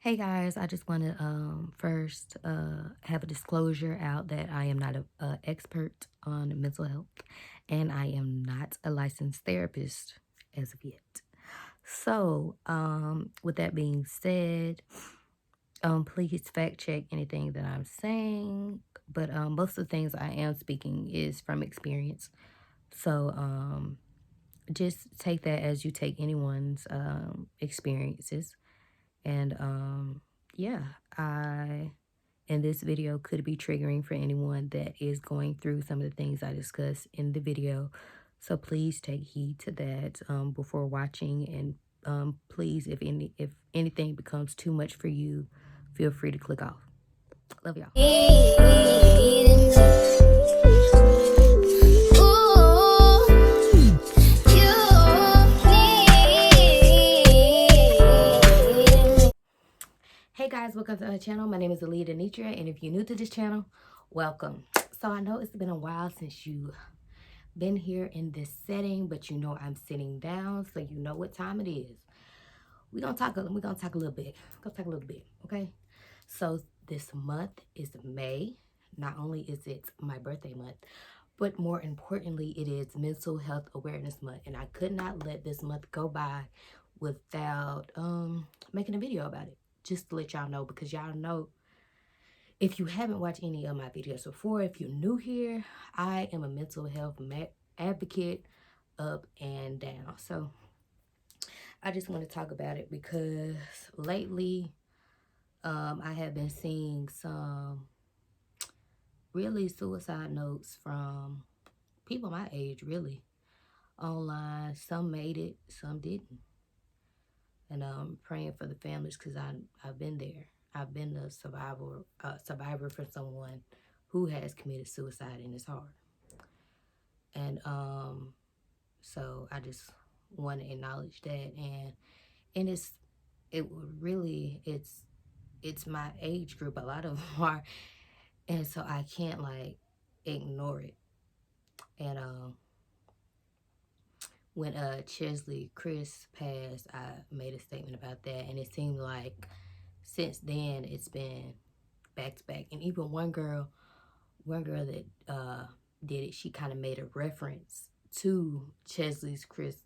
Hey guys, I just want to first have a disclosure out that I am not a expert on mental health and I am not a licensed therapist as of yet. So, with that being said, please fact check anything that I'm saying. But most of the things I am speaking is from experience. So, just take that as you take anyone's experiences. And yeah, I in this video could be triggering for anyone that is going through some of the things I discussed in the video. So please take heed to that before watching. And please, if anything becomes too much for you, feel free to click off. Love y'all. Hey guys, welcome to our channel. My name is Aaliyah Denitra, and if you're new to this channel, welcome. So I know it's been a while since you've been here in this setting, but you know I'm sitting down, so you know what time it is. We're gonna talk a little bit. Okay? So this month is May. Not only is it my birthday month, but more importantly, it is Mental Health Awareness Month, and I could not let this month go by without making a video about it. Just to let y'all know, because y'all know, if you haven't watched any of my videos before, if you're new here, I am a mental health advocate up and down. So I just want to talk about it because lately I have been seeing some really suicide notes from people my age, really, online. Some made it, some didn't. And I'm praying for the families because I've been there. I've been a survivor for someone who has committed suicide, and it's hard. And so I just want to acknowledge that, and it's my age group. A lot of them are, and so I can't like ignore it. And when Chesley Chris passed, I made a statement about that, and it seemed like since then it's been back to back. And even one girl that did it, she kind of made a reference to Chesley Chris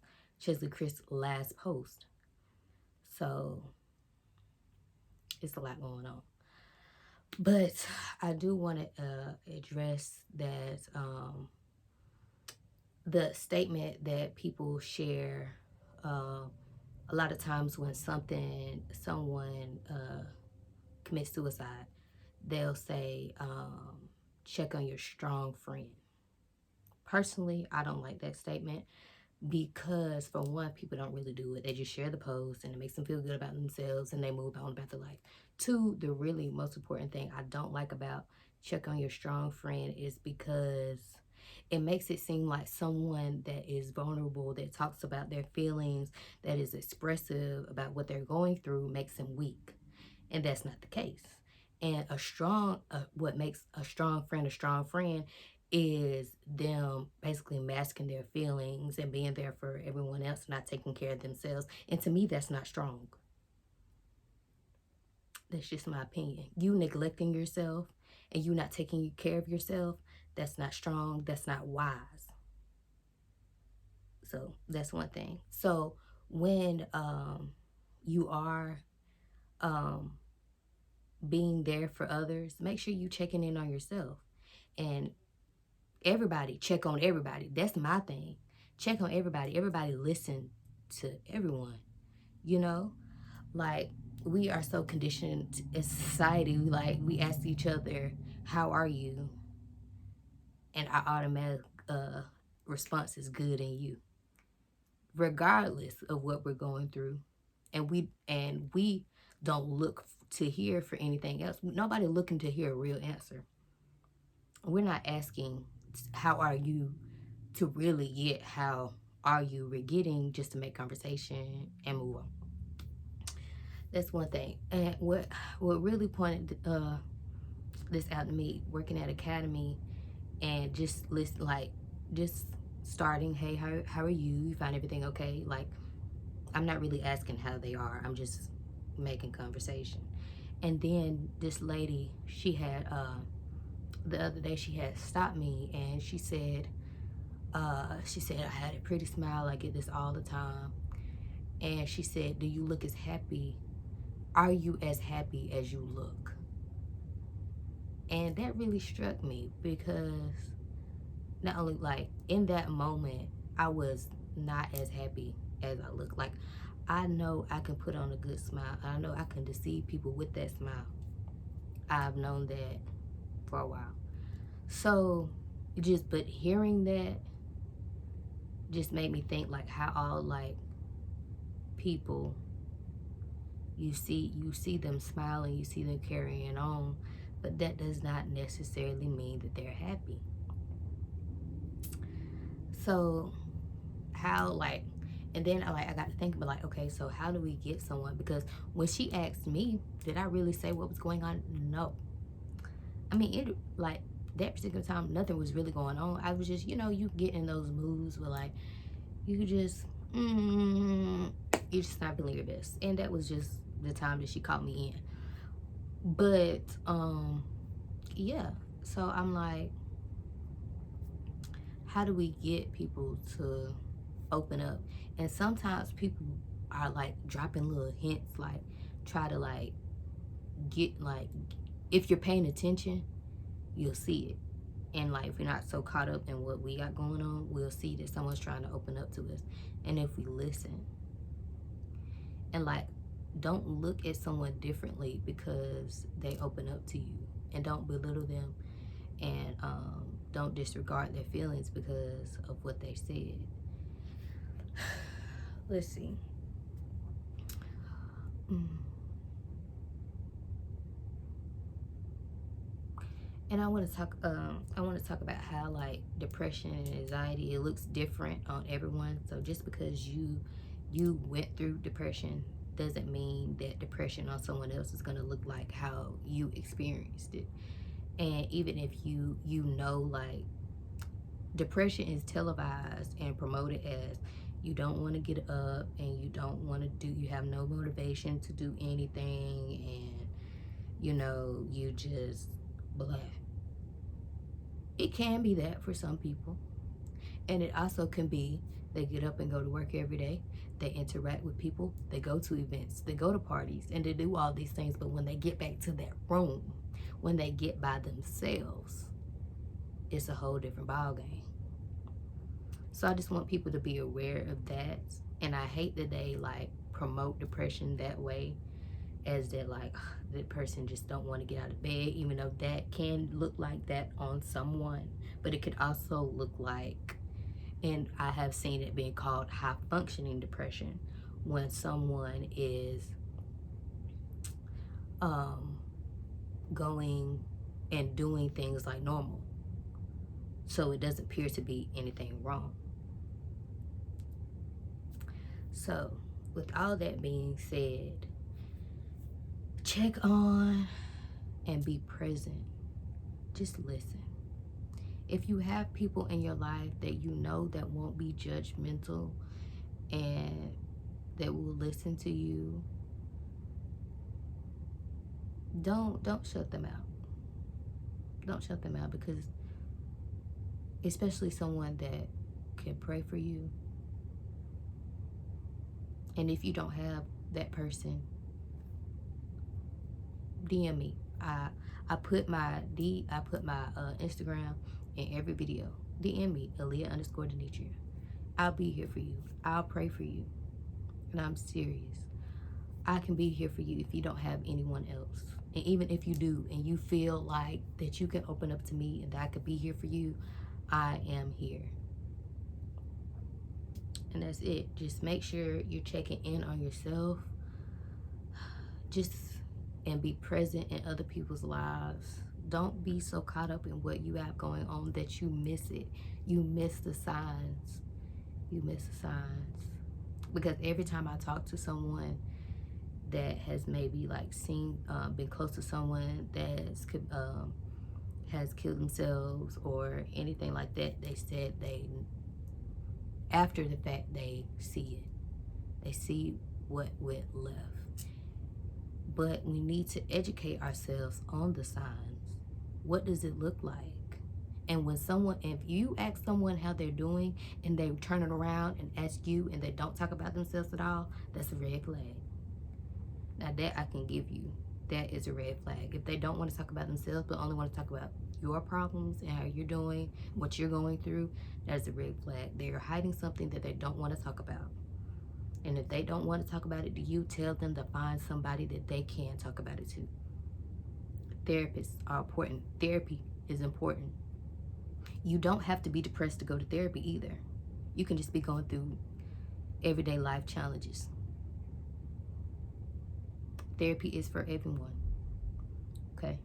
last post. So it's a lot going on. But I do want to address that the statement that people share a lot of times when someone commits suicide, they'll say, check on your strong friend. Personally, I don't like that statement because, for one, people don't really do it. They just share the post and it makes them feel good about themselves and they move on about their life. Two, the really most important thing I don't like about check on your strong friend is because it makes it seem like someone that is vulnerable, that talks about their feelings, that is expressive about what they're going through, makes them weak. And that's not the case. And what makes a strong friend is them basically masking their feelings and being there for everyone else, not taking care of themselves. And to me, that's not strong. That's just my opinion. You neglecting yourself and you not taking care of yourself, that's not strong. That's not wise. So that's one thing. So when you are being there for others, make sure you checking in on yourself. And everybody, check on everybody. That's my thing. Check on everybody. Everybody listen to everyone. You know? Like, we are so conditioned as society. We ask each other, how are you? And our automatic response is good and you. Regardless of what we're going through. And we don't look to hear for anything else. Nobody looking to hear a real answer. We're not asking, how are you, to really get how are you. We're getting just to make conversation and move on. That's one thing. And what really pointed this out to me, working at Academy and just listen, like, just starting, hey, how are you? You find everything okay? Like, I'm not really asking how they are. I'm just making conversation. And then this lady, she had the other day she had stopped me, and she said I had a pretty smile, I get this all the time. And she said, do you look as happy? Are you as happy as you look? And that really struck me, because not only like in that moment, I was not as happy as I look. Like, I know I can put on a good smile. I know I can deceive people with that smile. I've known that for a while. So but hearing that just made me think, like, how all like people, you see them smiling, you see them carrying on, but that does not necessarily mean that they're happy. So how, like, and then I got to think about, like, okay, so how do we get someone? Because when she asked me, did I really say what was going on? No. I mean, it, like, that particular time, nothing was really going on. I was just, you get in those moods where, like, you just, you're just not feeling your best. And that was just the time that she called me in. But, yeah. So I'm like, how do we get people to open up? And sometimes people are like dropping little hints, like try to like get, like, if you're paying attention, you'll see it. And like, if you're not so caught up in what we got going on, we'll see that someone's trying to open up to us. And if we listen, and like, don't look at someone differently because they open up to you, and don't belittle them, and don't disregard their feelings because of what they said. Let's see. And I want to talk about how, like, depression and anxiety, it looks different on everyone. So just because you went through depression doesn't mean that depression on someone else is going to look like how you experienced it. And even if you like, depression is televised and promoted as you don't want to get up, and you don't want to you have no motivation to do anything, and you just blah. It can be that for some people, and it also can be they get up and go to work every day, they interact with people, they go to events, they go to parties, and they do all these things, but when they get back to that room, when they get by themselves, it's a whole different ball game. So I just want people to be aware of that. And I hate that they like promote depression that way, as that like the person just don't want to get out of bed, even though that can look like that on someone. But it could also look like, and I have seen it being called high functioning depression, when someone is going and doing things like normal, so it doesn't appear to be anything wrong. So with all that being said, check on and be present. Just listen. If you have people in your life that you know that won't be judgmental and that will listen to you, don't shut them out. Don't shut them out, because especially someone that can pray for you. And if you don't have that person, DM me. I put my Instagram in every video. DM me, Aaliyah_Denitria. I'll be here for you. I'll pray for you. And I'm serious. I can be here for you if you don't have anyone else. And even if you do, and you feel like that you can open up to me and that I could be here for you, I am here. And that's it. Just make sure you're checking in on yourself. And be present in other people's lives. Don't be so caught up in what you have going on that you miss it. You miss the signs. You miss the signs. Because every time I talk to someone that has maybe like been close to someone that has killed themselves or anything like that, they said after the fact, they see it. They see what went left. But we need to educate ourselves on the signs. What does it look like? And if you ask someone how they're doing and they turn it around and ask you and they don't talk about themselves at all, that's a red flag. Now that I can give you, that is a red flag. If they don't want to talk about themselves but only want to talk about your problems and how you're doing, what you're going through, that is a red flag. They are hiding something that they don't want to talk about. And if they don't want to talk about it to you, tell them to find somebody that they can talk about it to. Therapists are important. Therapy is important. You don't have to be depressed to go to therapy either. You can just be going through everyday life challenges. Therapy is for everyone. Okay?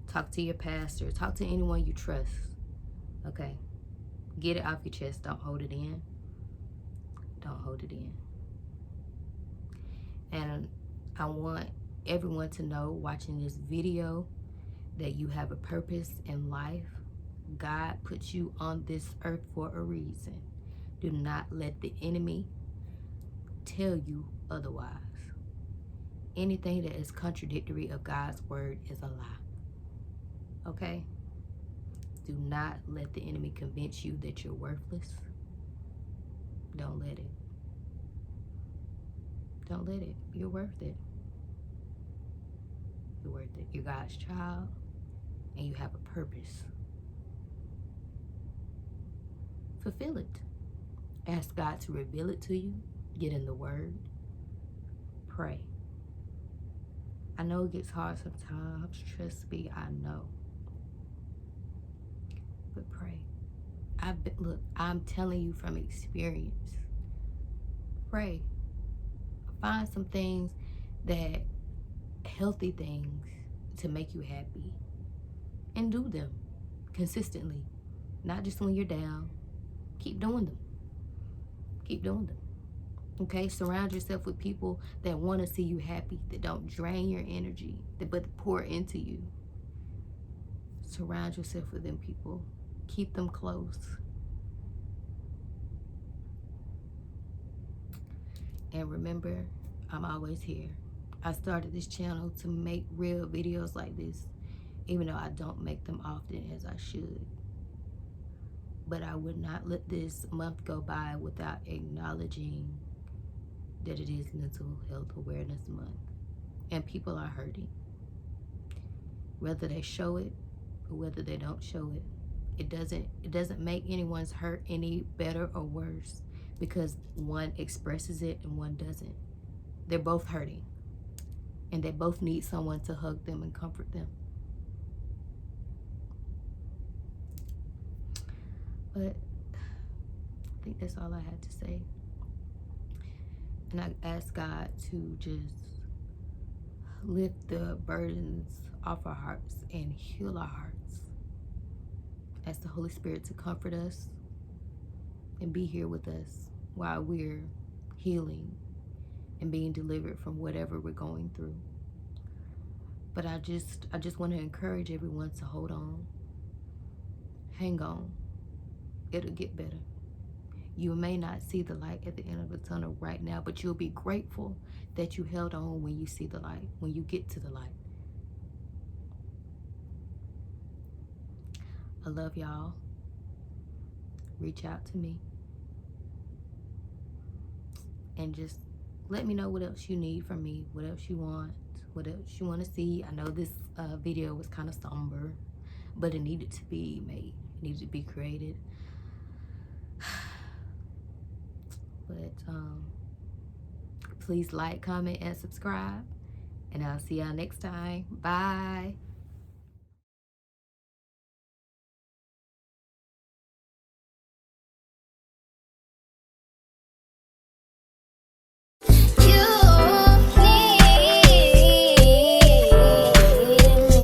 Talk to your pastor. Talk to anyone you trust. Okay? Get it off your chest. Don't hold it in. Don't hold it in. And I want everyone to know, watching this video, that you have a purpose in life. God put you on this earth for a reason. Do not let the enemy tell you otherwise. Anything that is contradictory of God's word is a lie. Okay? Do not let the enemy convince you that you're worthless. Don't let it. Don't let it. You're worth it. You're worth it. You're God's child, and you have a purpose. Fulfill it. Ask God to reveal it to you. Get in the word. Pray. I know it gets hard sometimes. Trust me, I know. But pray. Look, I'm telling you from experience. Pray. Find some things healthy things to make you happy. And do them consistently. Not just when you're down. Keep doing them. Keep doing them. Okay? Surround yourself with people that want to see you happy, that don't drain your energy, but pour into you. Surround yourself with them people. Keep them close. And remember, I'm always here. I started this channel to make real videos like this, even though I don't make them often as I should. But I would not let this month go by without acknowledging that it is Mental Health Awareness Month. And people are hurting. Whether they show it or whether they don't show it, it doesn't make anyone's hurt any better or worse because one expresses it and one doesn't. They're both hurting. And they both need someone to hug them and comfort them. But I think that's all I had to say. And I ask God to just lift the burdens off our hearts and heal our hearts. Ask the Holy Spirit to comfort us and be here with us while we're healing and being delivered from whatever we're going through. But I just want to encourage everyone to hold on. Hang on. It'll get better. You may not see the light at the end of the tunnel right now, but you'll be grateful that you held on when you see the light, when you get to the light. I love y'all. Reach out to me. And just let me know what else you need from me, what else you want, what else you want to see. I know this video was kind of somber, but it needed to be made. It needed to be created. But please like, comment, and subscribe. And I'll see y'all next time. Bye.